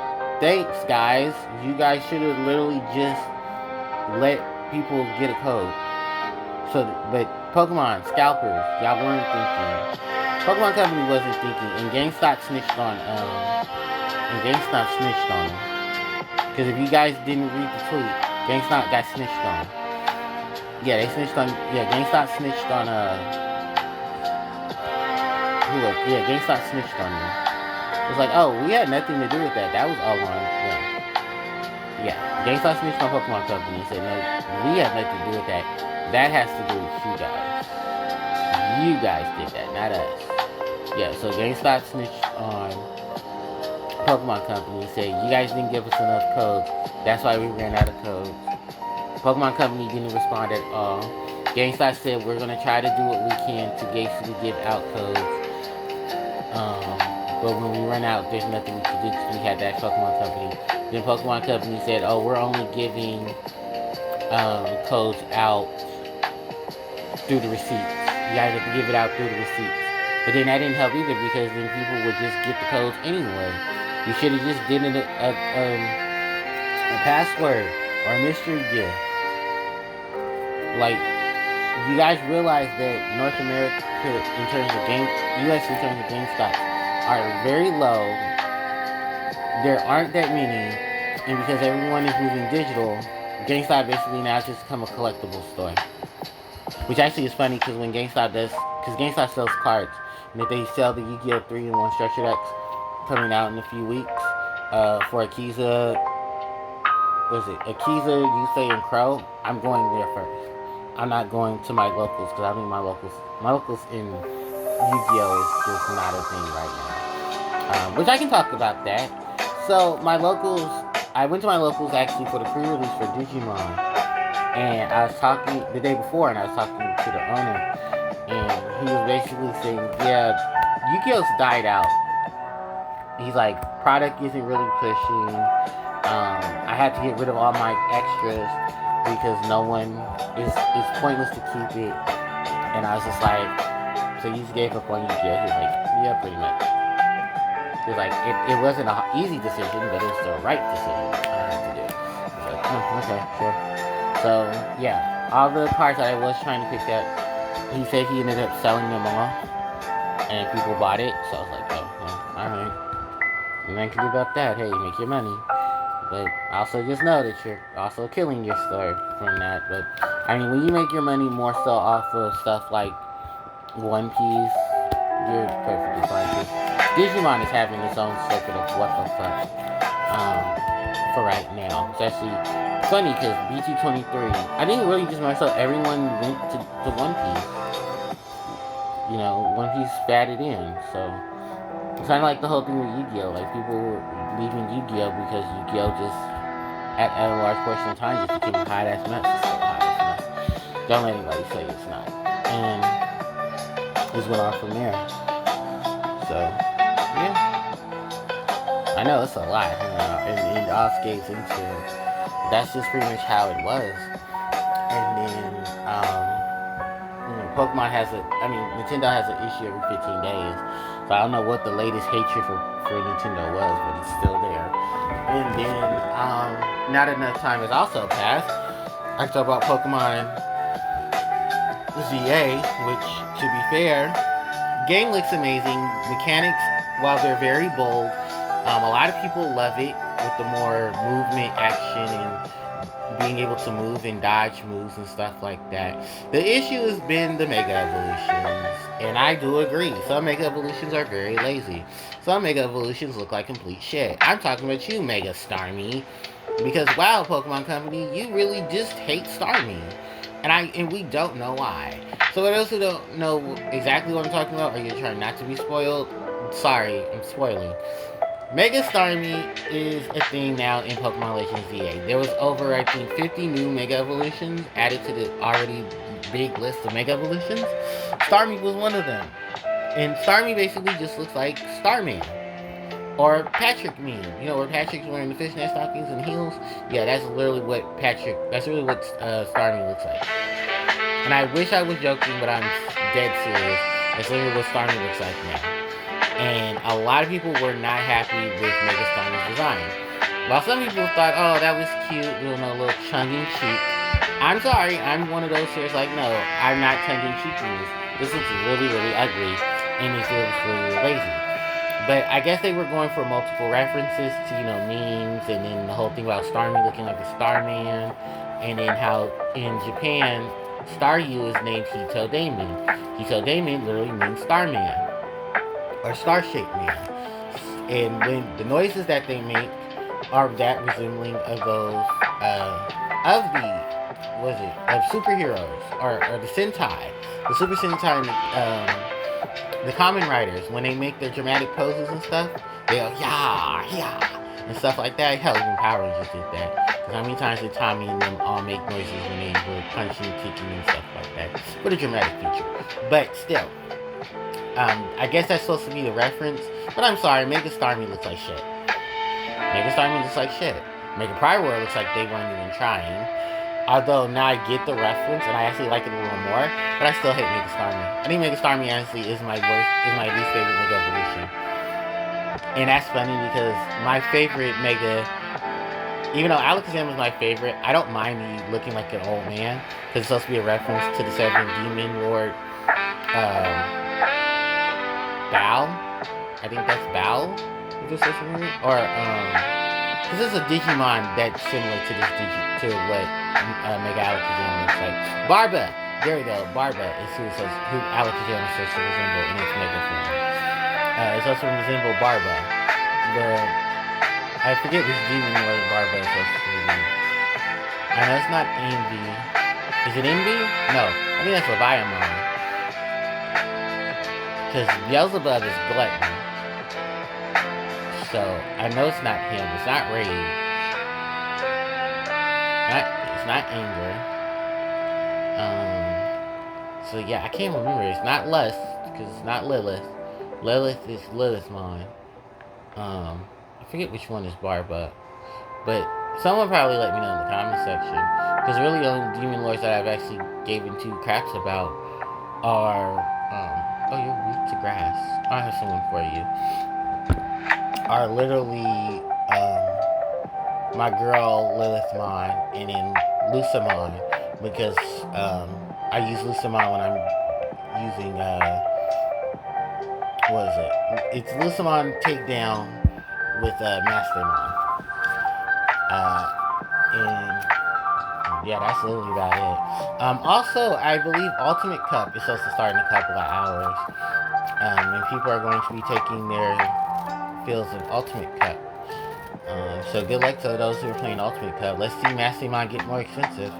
thanks, guys. You guys should have literally just let people get a code. So, but Pokemon, scalpers, y'all weren't thinking. Pokemon Company wasn't thinking, and GameStop snitched on them. Because if you guys didn't read the tweet, GameStop got snitched on. Yeah, they snitched on. Yeah, GameStop snitched on. GameStop snitched on them. It was like, oh, we had nothing to do with that. That was all on. Yeah, GameStop snitched on Pokemon Company and said, no, we had nothing to do with that. That has to do with you guys. You guys did that, not us. Yeah, so GameStop snitched on Pokemon Company and said, you guys didn't give us enough codes. That's why we ran out of codes. Pokemon Company didn't respond at all. GameStop said, we're going to try to do what we can to basically give out codes. But when we run out, there's nothing we can do because we had that Pokemon Company. Then Pokemon Company said, oh, we're only giving codes out through the receipts. You guys have to give it out through the receipts. But then that didn't help either because then people would just get the codes anyway. You should have just did a password or a mystery gift. Like, you guys realize that North America, in terms of US in terms of GameStop, are very low. There aren't that many, and because everyone is moving digital, GameStop basically now has just become a collectible store. Which actually is funny because when GameStop sells cards, and if they sell the Yu-Gi-Oh! 3-in-1 structure decks coming out in a few weeks for Akiza, Yusei, and Crow, I'm going there first. I'm not going to my locals because I think my locals in Yu-Gi-Oh! Is just not a thing right now. Which I can talk about that. So I went to my locals actually for the pre-release for Digimon. And I was talking the day before, and I was talking to the owner, and he was basically saying, yeah, Yu-Gi-Oh's died out. He's like, product isn't really pushing. I had to get rid of all my extras because it's pointless to keep it. And I was just like, so you just gave up on Yu-Gi-Oh? He was like, yeah, pretty much. He was like, it wasn't an easy decision, but it was the right decision I had to do. I was like, okay, sure. So, yeah, all the cards that I was trying to pick up, he said he ended up selling them all, and people bought it, so I was like, oh, well, alright. And I can do about that, hey, make your money. But also just know that you're also killing your store from that. But, I mean, when you make your money more so off of stuff like One Piece, you're perfectly fine, because Digimon is having its own circuit of what the fuck, for right now. It's actually funny because BT23, I didn't really just myself, everyone went to One Piece. You know, One Piece fatted in, so it's kind of like the whole thing with Yu-Gi-Oh! Like, people were leaving Yu-Gi-Oh! Because Yu-Gi-Oh! just, at a large portion of time, just became a hot-ass mess. It's still a hot-ass mess. Don't let anybody say it's not. And just went on from there. So, yeah. I know it's a lot, and it all skates into it. That's just pretty much how it was. And then, Nintendo has an issue every 15 days. So I don't know what the latest hatred for Nintendo was, but it's still there. And then, not enough time has also passed. I talk about Pokemon ZA, which, to be fair, game looks amazing. Mechanics, while they're very bold, a lot of people love it with the more movement, action, and being able to move and dodge moves and stuff like that. The issue has been the Mega Evolutions, and I do agree. Some Mega Evolutions are very lazy. Some Mega Evolutions look like complete shit. I'm talking about you, Mega Starmie, because wow, Pokemon Company, you really just hate Starmie, and we don't know why. So for those who don't know exactly what I'm talking about, or you're trying not to be spoiled, sorry, I'm spoiling. Mega Starmie is a thing now in Pokemon Legends ZA. There was over, I think, 50 new Mega Evolutions added to the already big list of Mega Evolutions. Starmie was one of them. And Starmie basically just looks like Starman. Or Patrick meme. You know, where Patrick's wearing the fishnet stockings and heels? Yeah, that's really what Starmie looks like. And I wish I was joking, but I'm dead serious. That's literally what Starmie looks like now. And a lot of people were not happy with Mega Starmie's design. While some people thought, oh, that was cute, a little tongue-in-cheek. I'm sorry, I'm one of those who's like, no, I'm not tongue-in-cheeking this. This looks really, really ugly, and it looks really, really lazy. But I guess they were going for multiple references to, memes, and then the whole thing about Starmie looking like a Starman, and then how in Japan, Staryu is named Hito Daemon. Hito Daemon literally means Starman, or Star-shaped man. And when the noises that they make are that resembling of those, of superheroes, or the Sentai, the Super Sentai, the Kamen Riders, when they make their dramatic poses and stuff, they go, yeah, yeah, and stuff like that. Hell, even Power Rangers did that. Because how many times did Tommy and them all make noises when they were punching, kicking, and stuff like that? For the dramatic feature. But still, I guess that's supposed to be the reference, but I'm sorry, Mega Starmie looks like shit. Mega Starmie looks like shit. Mega Prior looks like they weren't even trying. Although now I get the reference and I actually like it a little more, but I still hate Mega Starmie. I think Mega Starmie honestly is my least favorite Mega Evolution. And that's funny because my favorite Mega, even though Alakazam is my favorite, I don't mind me looking like an old man, because it's supposed to be a reference to the Seven Demon Lord, Bow. I think that's Bow. Or, because it's a Digimon that's similar to what Mega Alakazam looks like. Barba! There we go. Barba is who Alakazam is supposed to resemble in its Mega form. It's supposed to resemble Barba. I forget which demon Lord Barba is supposed to be. I know it's not Envy. Is it Envy? No. I think that's Leviathan. Because Beelzebub is Glutton. So, I know it's not him. It's not Rage. It's not Anger. So yeah, I can't remember. It's not Lust, because it's not Lilith. Lilith is Lilithmon. I forget which one is Barba. But someone probably let me know in the comment section. Because really the only demon lords that I've actually given two craps about are, oh, you're weak to grass. I have someone for you. Are literally my girl Lilithmon and then Lucamon, because I use Lucamon when I'm using what is it? It's Lucamon Takedown with Mastermon. And yeah, that's literally about it. Also, I believe Ultimate Cup is supposed to start in a couple of hours. And people are going to be taking their fills of Ultimate Cup. So good luck to those who are playing Ultimate Cup. Let's see Mastermind get more expensive,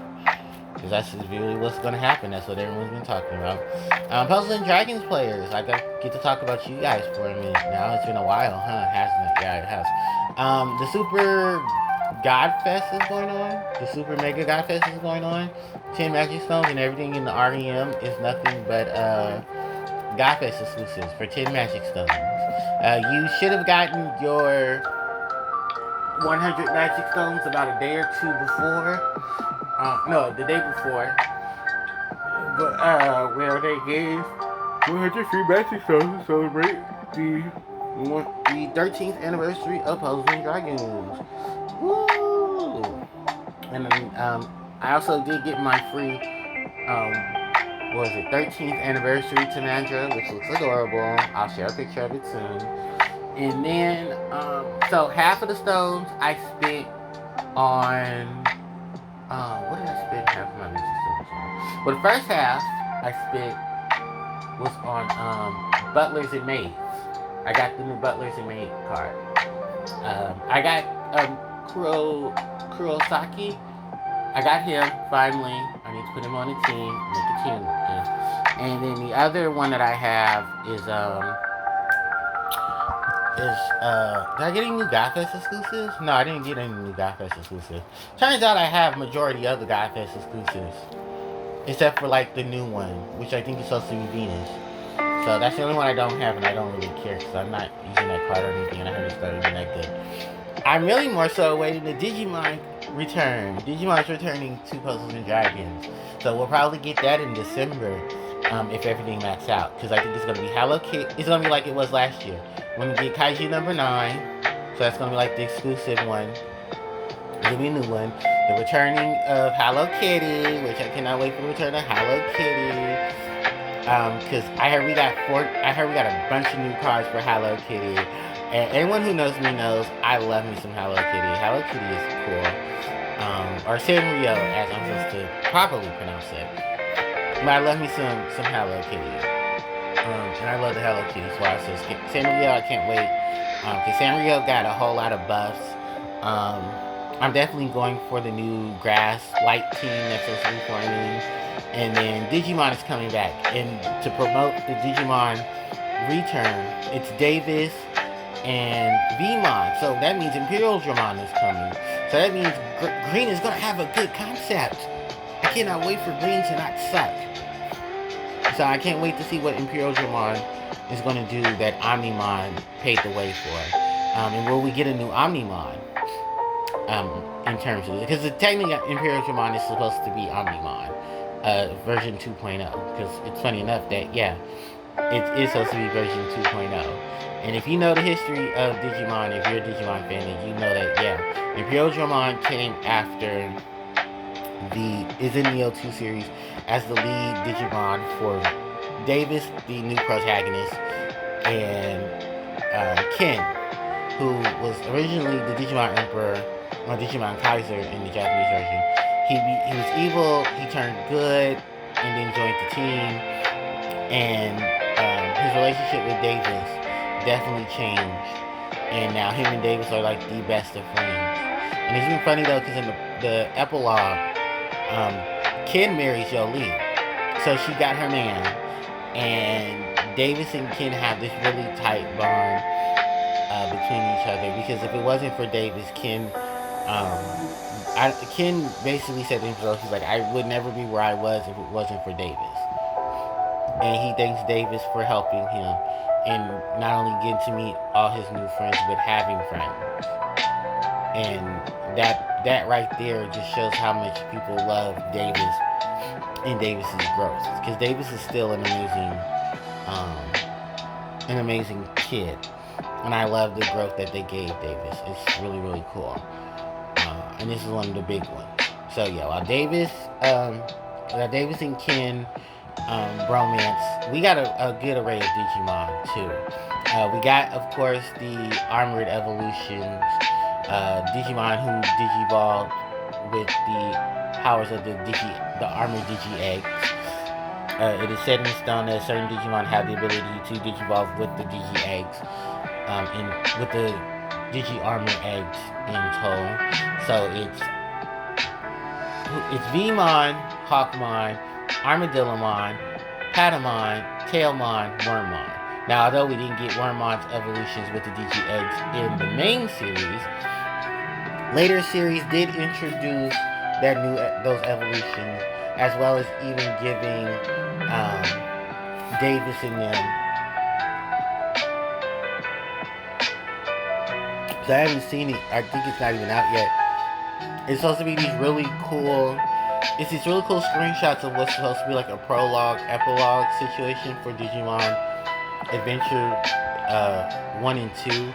because that's really what's going to happen. That's what everyone's been talking about. Puzzles and Dragons players, I get to talk about you guys for a minute now. It's been a while, huh? Hasn't it? Yeah, it has. The Super God Fest is going on. The Super Mega God Fest is going on. 10 Magic Stones and everything in the REM is nothing but God Fest exclusives for 10 Magic Stones. You should have gotten your 100 Magic Stones about a day or two before. No, the day before. But, where they gave 100 free Magic Stones to celebrate the The 13th anniversary of Puzzles and Dragons. Woo! And then, I also did get my free, what was it, 13th anniversary Tanandra, which looks adorable. I'll share a picture of it soon. And then, so half of the stones I spent on, what did I spend half of my music stones on? Well, the first half I spent was on, Butlers and Maids. I got the new Butlers and Maid card. I got, Kurosaki. I got him, finally. I need to put him on the team, make the team working. And then the other one that I have is, did I get any new Godfest exclusives? No, I didn't get any new Godfest exclusives. Turns out I have majority of the Godfest exclusives. Except for, like, the new one, which I think is supposed to be Venus. So that's the only one I don't have, and I don't really care, because I'm not using that card or anything, and I heard it's not even that good. I'm really more so waiting the Digimon return. Digimon's returning to Puzzles and Dragons. So we'll probably get that in December, if everything maxes out. Because I think it's going to be Hello Kitty. It's going to be like it was last year. We're going to get Kaiju number 9. So that's going to be like the exclusive one. It's going to be a new one. The returning of Hello Kitty, which I cannot wait for the return of Hello Kitty. Because I heard we got a bunch of new cards for Hello Kitty. And anyone who knows me knows I love me some Hello Kitty. Hello Kitty is cool. Or Sanrio, as I'm supposed to properly pronounce it. But I love me some Hello Kitty. And I love the Hello Kitty swag. So Sanrio, I can't wait. Because Sanrio got a whole lot of buffs. I'm definitely going for the new grass light team that's supposed to be forming. And then Digimon is coming back. And to promote the Digimon return, it's Davis and Vmon. So that means Imperial Dramon is coming. So that means Green is going to have a good concept. I cannot wait for Green to not suck. So I can't wait to see what Imperial Dramon is going to do that Omnimon paved the way for. And will we get a new Omnimon? In terms of it. Because technically Imperial Dramon is supposed to be Omnimon. Version 2.0. Because it's funny enough that, yeah, it is supposed to be version 2.0. And if you know the history of Digimon, if you're a Digimon fan, then you know that, yeah, Imperial Dramon came after is in the O2 series as the lead Digimon for Davis, the new protagonist, and Ken, who was originally the Digimon Emperor, or Digimon Kaiser in the Japanese version. He was evil, he turned good, and then joined the team, and his relationship with Davis definitely changed, and now him and Davis are like the best of friends. And it's been funny though, because in the epilogue, Ken marries Jolie, so she got her man, and Davis and Ken have this really tight bond between each other, because if it wasn't for Davis, Ken basically said to himself, he's like, I would never be where I was if it wasn't for Davis. And he thanks Davis for helping him and not only getting to meet all his new friends, but having friends. And that right there just shows how much people love Davis and Davis's growth. Because Davis is still an amazing kid. And I love the growth that they gave Davis. It's really, really cool. And this is one of the big ones. So yeah, while Davis and Ken bromance, we got a good array of Digimon too. We got, of course, the armored evolutions, Digimon who digivolved with the powers of the armored Digi-Eggs. It is set in stone that certain Digimon have the ability to digivolve with the Digi-Eggs, with the Digi-Armor Eggs in tow. So it's Vmon, Hawkmon, Armadillomon, Patamon, Tailmon, Wormmon. Now, although we didn't get Wormmon's evolutions with the Digi-Eggs in the main series, later series did introduce those evolutions, as well as even giving Davis and them. So I haven't seen it. I think it's not even out yet. It's supposed to be these really cool screenshots of what's supposed to be like a prologue, epilogue situation for Digimon Adventure 1 and 2,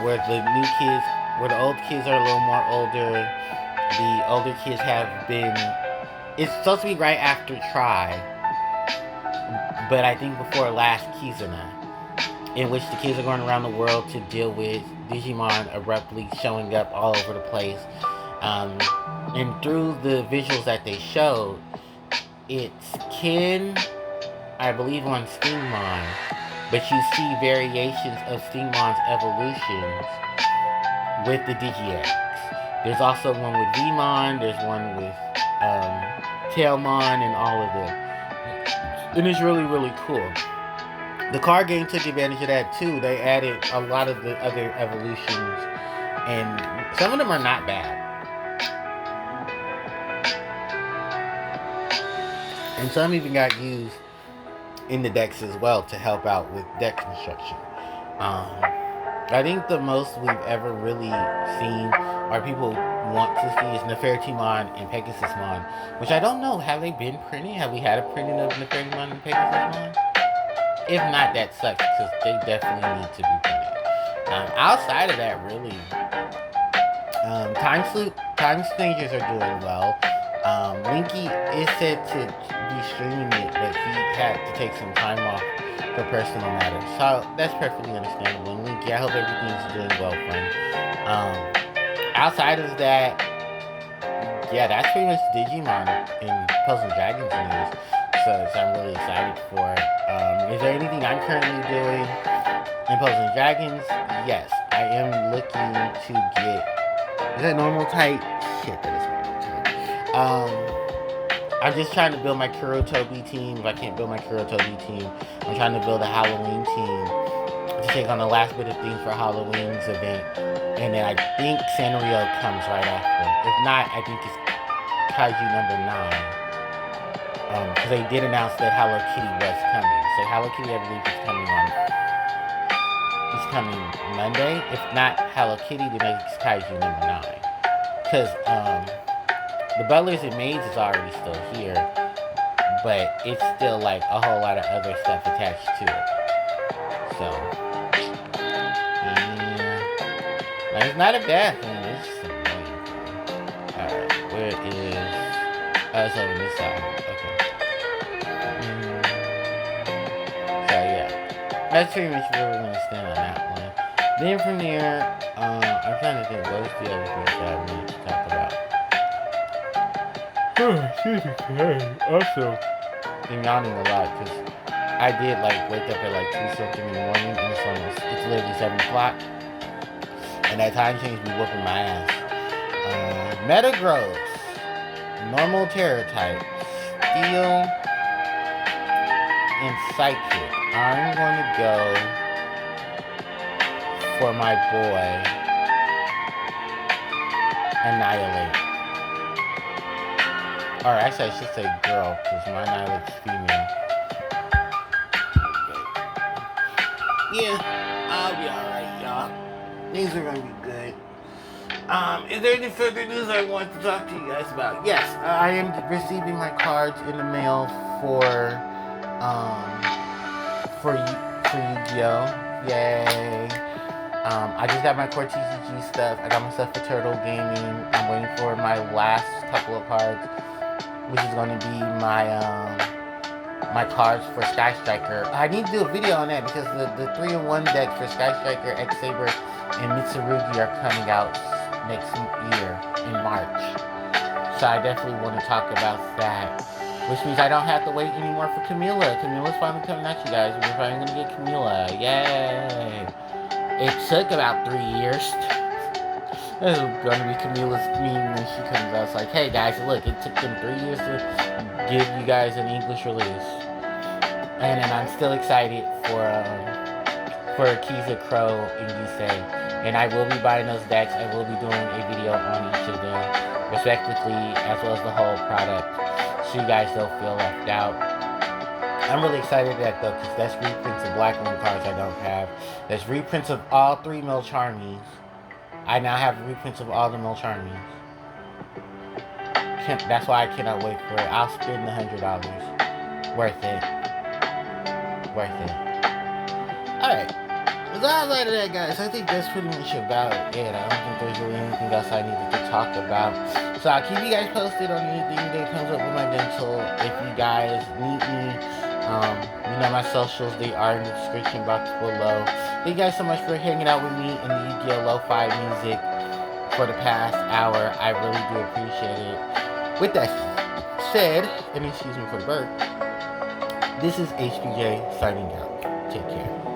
where the old kids are a little more older. The older kids have been. It's supposed to be right after Try, but I think before last Kizuna, in which the kids are going around the world to deal with Digimon abruptly showing up all over the place. And through the visuals that they showed, it's Ken, I believe, on Stingmon, but you see variations of Stingmon's evolutions with the DigiX. There's also one with Vmon, there's one with Tailmon, and all of them. And it's really, really cool. The card game took advantage of that too. They added a lot of the other evolutions, and some of them are not bad. And some even got used in the decks as well to help out with deck construction. I think the most we've ever really seen, or people want to see, is Nefertimon and Pegasusmon, which I don't know, have they been printed? Have we had a printing of Nefertimon and Pegasusmon? If not, that sucks, because they definitely need to be printed. Outside of that, really, Time Strangers are doing well. Linky is said to be streaming it, but he had to take some time off for personal matters. So that's perfectly understandable. And Linky, I hope everything's doing well, friend. Outside of that, yeah, that's pretty much Digimon and Puzzle Dragons news. So I'm really excited for it. Is there anything I'm currently doing in Puzzle Dragons? Yes, I am looking to get. Is that normal type? Shit, that is normal type. I'm just trying to build my Kurotobi team. If I can't build my Kurotobi team, I'm trying to build a Halloween team to take on the last bit of things for Halloween's event. And then I think Sanrio comes right after. If not, I think it's Kaiju number 9. Because they did announce that Hello Kitty was coming. So Hello Kitty, I believe, is coming Monday. If not Hello Kitty, then it's Kaiju number 9. Because the Butlers and Maids is already still here, but it's still like a whole lot of other stuff attached to it. So, yeah, it's not a bad thing. It's just annoying. Alright, where is? It's over this side. Okay. So yeah, that's pretty much where we're gonna stand on that one. Then from there, I'm trying to think what's the other thing that I need to talk about. Also, I'm yawning a lot because I did wake up at 2 something in the morning, and it's literally 7 o'clock, and that time change be whooping my ass. Metagross, normal terror type, steel, and psychic. I'm going to go for my boy, Annihilate. Or actually, I should say girl, because my Annihilate's female. Okay. Yeah, I'll be alright, y'all. Things are going to be good. Is there any further news I want to talk to you guys about? Yes, I am receiving my cards in the mail for Yu-Gi-Oh! Yay! I just got my core TCG stuff. I got my stuff for Turtle Gaming. I'm waiting for my last couple of cards, which is going to be my cards for Sky Striker. I need to do a video on that because the 3-in-1 deck for Sky Striker, X Saber, and Mitsurugi are coming out next year in March. So I definitely want to talk about that. Which means I don't have to wait anymore for Camilla. Camilla's finally coming at you guys. We're finally going to get Camilla. Yay! It took about 3 years. This is going to be Camilla's meme when she comes out. It's like, hey guys, look, it took them 3 years to give you guys an English release. And then I'm still excited for Kiza Crow and Yusei. And I will be buying those decks. I will be doing a video on each of them, respectively, as well as the whole product, so you guys don't feel left out. I'm really excited at that though, because that's reprints of Black Moon cards I don't have. There's reprints of all 3 Milcharmies. I now have reprints of all the Milcharmies. That's why I cannot wait for it. I'll spend the $100. Worth it. Worth it. Alright. Besides that, guys, I think that's pretty much about it. I don't think there's really anything else I needed to talk about. So I'll keep you guys posted on anything that comes up with my dental. If you guys need me, my socials, they are in the description box below. Thank you guys so much for hanging out with me in the EDL Lo-Fi music for the past hour. I really do appreciate it. With that said, and excuse me for the burp, this is HPJ signing out. Take care.